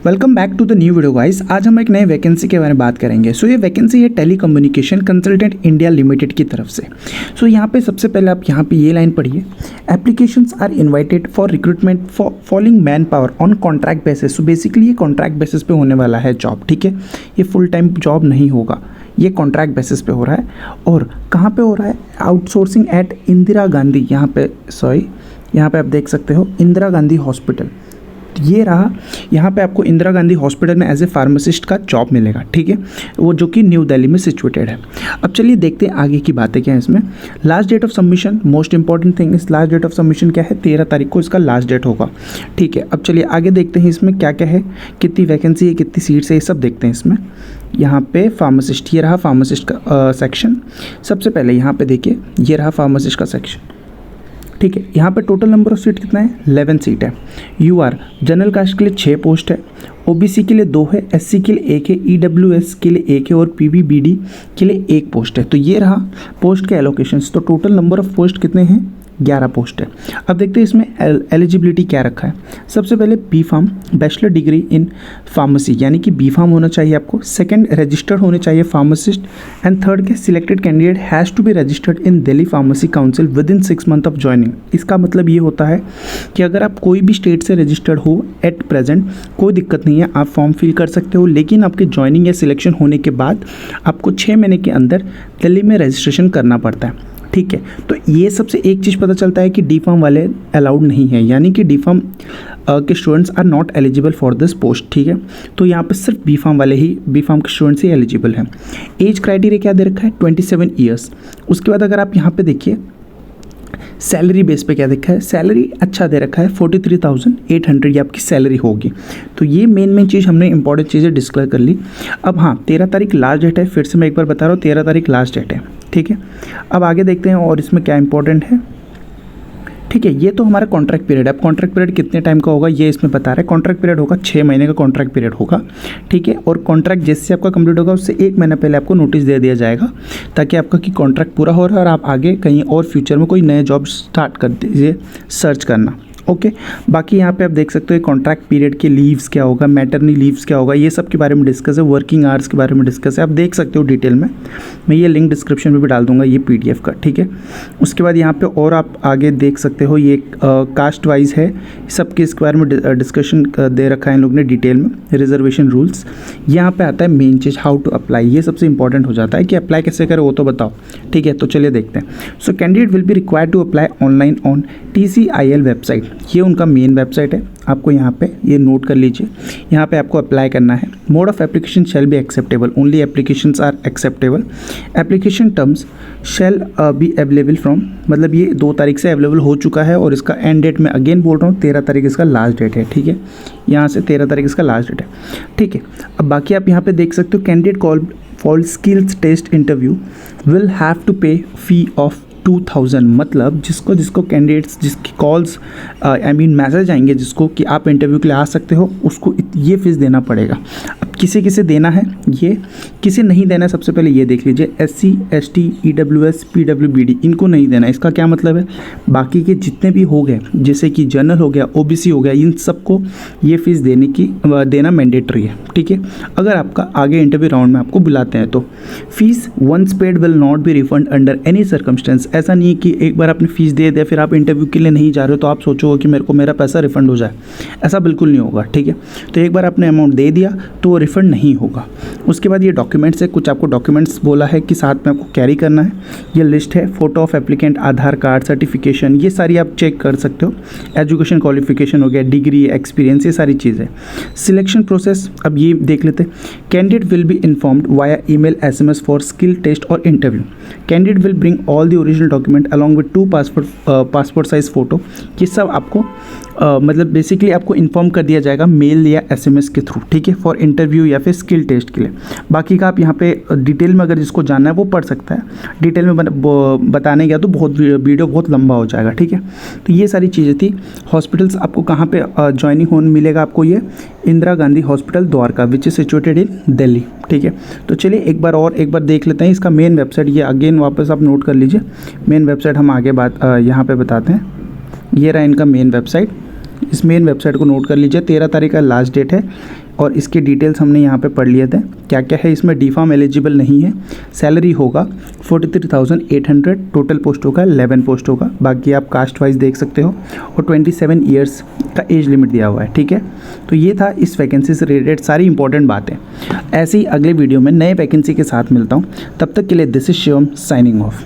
Welcome back to the new video guys. आज हम एक नए वैकेंसी के बारे में बात करेंगे। ये वैकेंसी है telecommunication consultant India limited की तरफ से। यहाँ पे सबसे पहले आप यहाँ पे ये लाइन पढ़िए, applications are invited for recruitment for following man power on contract basis. Basically ये कॉन्ट्रैक्ट बेसिस पे होने वाला है जॉब, ठीक है। ये फुल टाइम जॉब नहीं होगा, ये कॉन्ट्रैक्ट बेसिस पे हो रहा है। और कहाँ पे हो रहा है? आउटसोर्सिंग एट इंदिरा गांधी, यहाँ पे आप देख सकते हो इंदिरा गांधी हॉस्पिटल। ये रहा, यहाँ पे आपको इंदिरा गांधी हॉस्पिटल में एज ए फार्मासिस्ट का जॉब मिलेगा, ठीक है, वो जो कि न्यू दिल्ली में सिचुएटेड है। अब चलिए देखते हैं आगे की बातें क्या है इसमें। Last date of submission, most important thing इस लास्ट डेट ऑफ सबमिशन क्या है? 13 तारीख को इसका लास्ट डेट होगा, ठीक है। अब चलिए आगे देखते हैं इसमें क्या क्या है, कितनी वैकेंसी है, कितनी सीट्स है, ये सब देखते हैं इसमें। यहाँ पे फार्मासिस्ट, ये रहा फार्मासिस्ट का सेक्शन। सबसे पहले यहाँ पे देखिए, ये रहा फार्मासिस्ट का सेक्शन, ठीक है। यहाँ पे टोटल नंबर ऑफ सीट कितना है? 11 सीट है। यूआर जनरल कास्ट के लिए 6 पोस्ट है, ओबीसी के लिए 2 है, एससी के लिए 1 है, ईडब्ल्यूएस के लिए 1 है और पीवीबीडी के लिए 1 पोस्ट है। तो ये रहा पोस्ट के एलोकेशंस। तो टोटल नंबर ऑफ पोस्ट कितने हैं? 11 पोस्ट है। अब देखते हैं इसमें एलिजिबिलिटी क्या रखा है। सबसे पहले B pharm, bachelor degree in pharmacy, यानी कि बी फार्म होना चाहिए आपको। सेकंड, रजिस्टर्ड होने चाहिए फार्मासिस्ट। एंड थर्ड के selected candidate has to be registered in Delhi pharmacy council within 6 month of joining. इसका मतलब ये होता है कि अगर आप कोई भी स्टेट से रजिस्टर्ड हो एट प्रेजेंट, कोई दिक्कत नहीं है, आप फॉर्म फिल कर सकते हो। लेकिन आपके ज्वाइनिंग या सिलेक्शन होने के बाद आपको 6 महीने के अंदर दिल्ली में रजिस्ट्रेशन करना पड़ता है, ठीक है। तो ये सबसे एक चीज़ पता चलता है कि डी फार्म वाले अलाउड नहीं है, यानी कि डी फार्म के students are not eligible for this post, ठीक है। तो यहाँ पे सिर्फ बी फार्म वाले ही, बी फार्म के स्टूडेंट्स ही एलिजिबल हैं। एज क्राइटेरिया क्या दे रखा है? 27 ईयर्स। उसके बाद अगर आप यहाँ पे देखिए सैलरी बेस पे क्या देखा है, सैलरी अच्छा दे रखा है, 43,800 ये आपकी सैलरी होगी। तो ये मेन चीज़ हमने इंपॉर्टेंट चीज़ें डिस्कस कर ली। अब हाँ, 13 तारीख लास्ट डेट है, फिर से मैं एक बार बता रहा हूँ, 13 तारीख लास्ट डेट है, ठीक है। अब आगे देखते हैं और इसमें क्या इंपॉर्टेंट है, ठीक है। ये तो हमारा कॉन्ट्रैक्ट पीरियड है। अब कॉन्ट्रैक्ट पीरियड कितने टाइम का होगा ये इसमें बता रहा है। कॉन्ट्रैक्ट पीरियड होगा 6 महीने का कॉन्ट्रैक्ट पीरियड होगा, ठीक है। और कॉन्ट्रैक्ट जैसे आपका कंप्लीट होगा उससे 1 महीना पहले आपको नोटिस दे दिया जाएगा, ताकि आपका कि कॉन्ट्रैक्ट पूरा हो रहा है और आप आगे कहीं और फ्यूचर में कोई नए जॉब स्टार्ट कर दीजिए सर्च करना, ओके। बाकी यहाँ पे आप देख सकते हो कॉन्ट्रैक्ट पीरियड के लीव्स क्या होगा, मैटरनी लीव्स क्या होगा, ये सब के बारे में डिस्कस है। वर्किंग आवर्स के बारे में डिस्कस है, आप देख सकते हो डिटेल में। मैं ये लिंक डिस्क्रिप्शन में भी डाल दूंगा, ये पीडीएफ का, ठीक है। उसके बाद यहाँ पे और आप आगे देख सकते हो, ये कास्ट वाइज है, सबके इसके बारे में डिस्कशन दे रखा है इन लोग ने डिटेल में। रिजर्वेशन रूल्स यहाँ पे आता है, मेन चीज़ हाउ टू अप्लाई, ये सबसे इंपॉर्टेंट हो जाता है कि अप्लाई कैसे करें वो तो बताओ, ठीक है। तो चलिए देखते हैं। So candidate will be required to apply online on TCIL website, ये उनका मेन वेबसाइट है। आपको यहाँ पे ये नोट कर लीजिए, यहाँ पे आपको अप्लाई करना है। Mode of application shall be acceptable, only applications are acceptable. Application terms shall be available from, मतलब ये 2 तारीख से अवेलेबल हो चुका है और इसका एंड डेट मैं अगेन बोल रहा हूँ 13 तारीख इसका लास्ट डेट है, ठीक है। यहाँ से 13 तारीख इसका लास्ट डेट है, ठीक है। अब बाकी आप यहाँ पे देख सकते हो, candidate call for skills test interview will have to pay fee of 2000, मतलब जिसको कैंडिडेट्स जिसकी कॉल्स मैसेज आएंगे जिसको कि आप इंटरव्यू के लिए आ सकते हो, उसको ये फीस देना पड़ेगा। अब किसे देना है, ये किसे नहीं देना है सबसे पहले ये देख लीजिए। SC ST EWS PWBD इनको नहीं देना है। इसका क्या मतलब है? बाकी के जितने भी हो गए, जैसे कि जनरल हो गया, OBC हो गया, इन सबको ये फीस देना मैंडेटरी है, ठीक है। अगर आपका आगे इंटरव्यू राउंड में आपको बुलाते हैं तो fees once paid will not be refund under any circumstance. ऐसा नहीं है कि एक बार आपने फीस दे दिया फिर आप इंटरव्यू के लिए नहीं जा रहे हो तो आप सोचोगे कि मेरे को मेरा पैसा रिफंड हो जाए, ऐसा बिल्कुल नहीं होगा, ठीक है। तो एक बार आपने अमाउंट दे दिया तो वो रिफंड नहीं होगा। उसके बाद ये डॉक्यूमेंट्स है, कुछ आपको डॉक्यूमेंट्स बोला है कि साथ में आपको कैरी करना है। ये लिस्ट है, photo of applicant, Aadhaar card, certification, ये सारी आप चेक कर सकते हो। एजुकेशन क्वालिफिकेशन हो गया, डिग्री, एक्सपीरियंस, ये सारी चीज़ें। सिलेक्शन प्रोसेस अब ये देख लेते हैं। Candidate will be informed via email, SMS for skill test और interview. Candidate will bring all the original document along with 2 passport size photo. ये सब आपको मतलब बेसिकली आपको इन्फॉर्म कर दिया जाएगा मेल या SMS के थ्रू, ठीक है, फॉर इंटरव्यू या फिर स्किल टेस्ट के लिए। बाकी का आप यहाँ पे डिटेल में अगर जिसको जानना है वो पढ़ सकता है। डिटेल में बताने गया तो वीडियो बहुत लंबा हो जाएगा, ठीक है। तो ये सारी चीज़ें थी। हॉस्पिटल्स आपको कहाँ पे ज्वाइनिंग होने मिलेगा आपको, ये Indira Gandhi hospital Dwarka which is situated in Delhi, ठीक है। तो चलिए एक बार देख लेते हैं इसका मेन वेबसाइट। ये अगेन वापस आप नोट कर लीजिए, मेन वेबसाइट हम आगे यहाँ पे बताते हैं। ये रहा इनका मेन वेबसाइट, इस मेन वेबसाइट को नोट कर लीजिए। 13 तारीख का लास्ट डेट है और इसके डिटेल्स हमने यहाँ पे पढ़ लिए थे। क्या क्या है इसमें, डीफार्म एलिजिबल नहीं है, सैलरी होगा 43,800, टोटल पोस्ट होगा 11 पोस्ट होगा, बाकी आप कास्ट वाइज देख सकते हो, और 27 ईयर्स का एज लिमिट दिया हुआ है। ठीक है, तो ये था इस वैकेंसी से रिलेटेड सारी इंपॉर्टेंट बातें। ऐसे ही अगले वीडियो में नए वैकेंसी के साथ मिलता हूँ, तब तक के लिए this is Shivam signing off.